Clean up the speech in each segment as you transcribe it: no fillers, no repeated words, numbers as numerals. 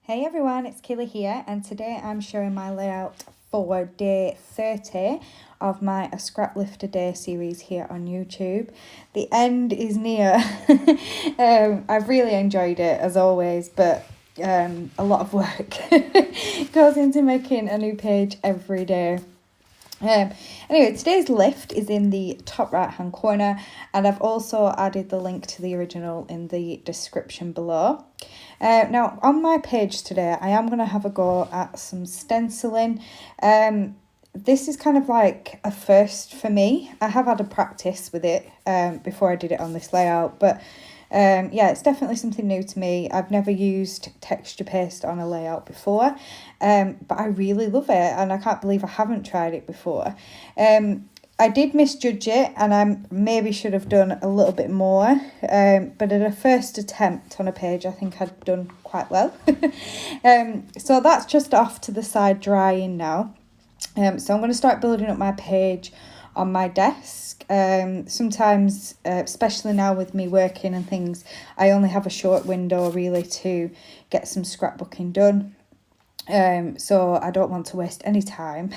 Hey everyone, it's Kayla here, and today I'm showing my layout for day 30 of my A Scraplift a Day series here on YouTube. The end is near. I've really enjoyed it as always, but a lot of work goes into making a new page every day. Anyway, today's lift is in the top right hand corner, and I've also added the link to the original in the description below. Now, on my page today, I am going to have a go at some stenciling. This is kind of like a first for me. I have had a practice with it before I did it on this layout, but yeah, it's definitely something new to me. I've never used texture paste on a layout before, but I really love it, and I can't believe I haven't tried it before. I did misjudge it, and I maybe should have done a little bit more, but at a first attempt on a page, I think I'd done quite well. So that's just off to the side drying now. So I'm going to start building up my page on my desk. Sometimes, especially now with me working and things, I only have a short window really to get some scrapbooking done. So I don't want to waste any time.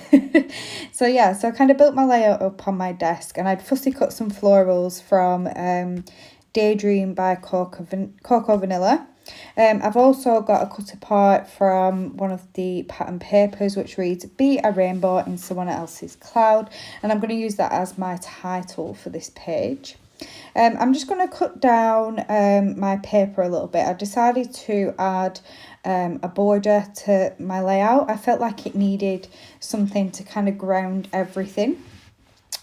So yeah, so I kind of built my layout up on my desk, and I'd fussy cut some florals from Daydream by Cocoa Vanilla. I've also got a cut apart from one of the pattern papers which reads "Be a rainbow in someone else's cloud," and I'm going to use that as my title for this page. I'm just going to cut down my paper a little bit. I decided to add a border to my layout. I felt like it needed something to kind of ground everything.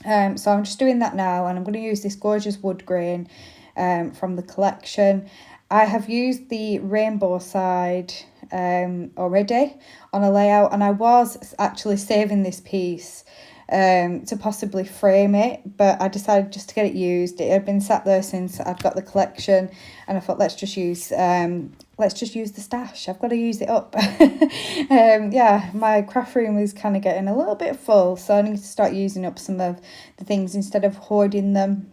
So I'm just doing that now, and I'm going to use this gorgeous wood grain from the collection. I have used the rainbow side already on a layout, and I was actually saving this piece to possibly frame it, but I decided just to get it used. It had been sat there since I'd got the collection, and I thought let's just use the stash. I've got to use it up. Yeah, my craft room is kind of getting a little bit full, so I need to start using up some of the things instead of hoarding them.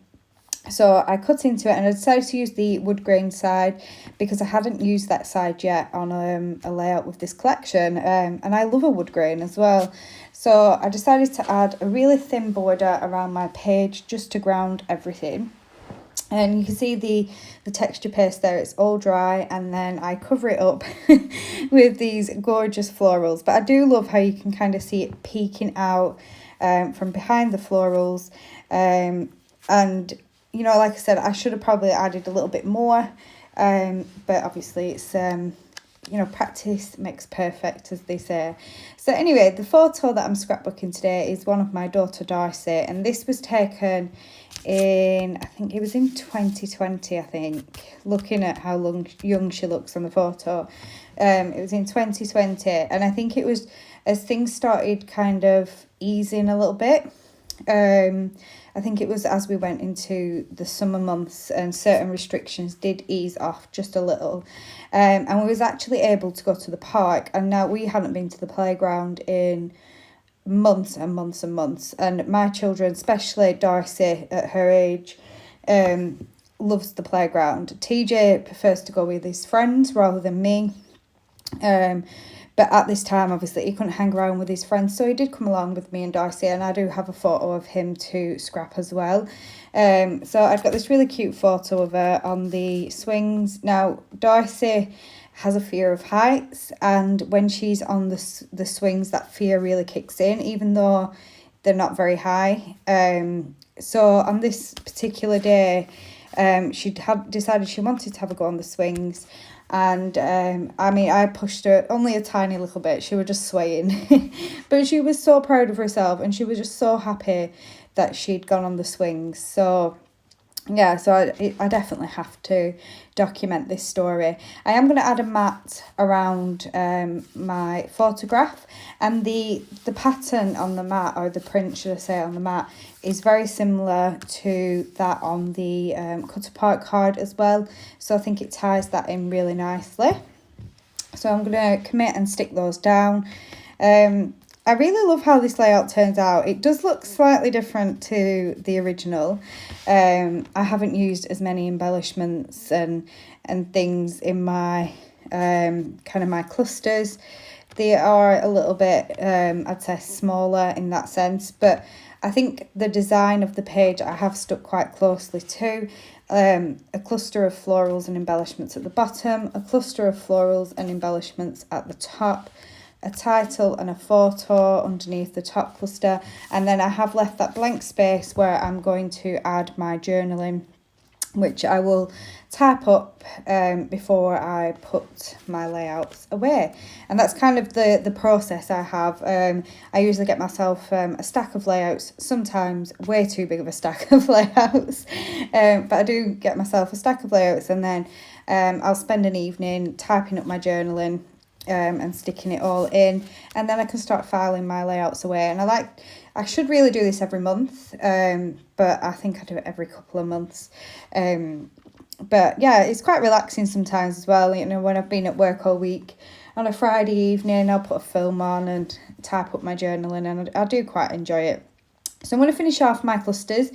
So I cut into it, and I decided to use the wood grain side because I hadn't used that side yet on a layout with this collection, and I love a wood grain as well. So I decided to add a really thin border around my page just to ground everything. And you can see the texture paste there, it's all dry, and then I cover it up with these gorgeous florals. But I do love how you can kind of see it peeking out from behind the florals, and you know, like I said, I should have probably added a little bit more, but obviously it's, you know, practice makes perfect, as they say. So anyway, the photo that I'm scrapbooking today is one of my daughter Darcy, and this was taken in, I think it was in 2020, I think, looking at how young she looks on the photo. It was in 2020, and I think it was as things started kind of easing a little bit. I think it was as we went into the summer months and certain restrictions did ease off just a little. And we was actually able to go to the park, and now we hadn't been to the playground in months and months and months. And my children, especially Darcy at her age, loves the playground. TJ prefers to go with his friends rather than me. But at this time, obviously, he couldn't hang around with his friends, so he did come along with me and Darcy, and I do have a photo of him to scrap as well. So I've got this really cute photo of her on the swings. Now, Darcy has a fear of heights, and when she's on the swings, that fear really kicks in, even though they're not very high. So on this particular day, she had decided she wanted to have a go on the swings. And I mean, I pushed her only a tiny little bit. She was just swaying, but she was so proud of herself, and she was just so happy that she'd gone on the swings. So yeah, so I definitely have to document this story. I am going to add a mat around my photograph, and the pattern on the mat, or the print should I say, on the mat is very similar to that on the cut apart card as well. So I think it ties that in really nicely. So I'm going to commit and stick those down. I really love how this layout turns out. It does look slightly different to the original. I haven't used as many embellishments and things in my kind of my clusters. They are a little bit, I'd say, smaller in that sense, but I think the design of the page I have stuck quite closely to. A cluster of florals and embellishments at the bottom, a cluster of florals and embellishments at the top, a title and a photo underneath the top cluster, and then I have left that blank space where I'm going to add my journaling, which I will type up before I put my layouts away. And that's kind of the process I have. I usually get myself a stack of layouts, sometimes way too big of a stack of layouts, but I do get myself a stack of layouts, and then I'll spend an evening typing up my journaling and sticking it all in, and then I can start filing my layouts away. And I should really do this every month, but I think I do it every couple of months. But yeah, it's quite relaxing sometimes as well. You know, when I've been at work all week, on a Friday evening, I'll put a film on and type up my journaling, and I do quite enjoy it. So I'm going to finish off my clusters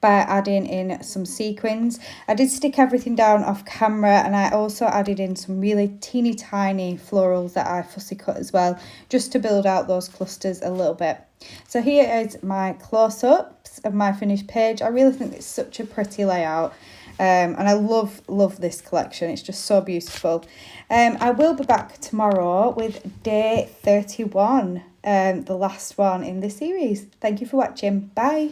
by adding in some sequins. I did stick everything down off camera, and I also added in some really teeny tiny florals that I fussy cut as well, just to build out those clusters a little bit. So here is my close-ups of my finished page. I really think it's such a pretty layout. And I love this collection. It's just so beautiful. I will be back tomorrow with day 31, the last one in this series. Thank you for watching. Bye.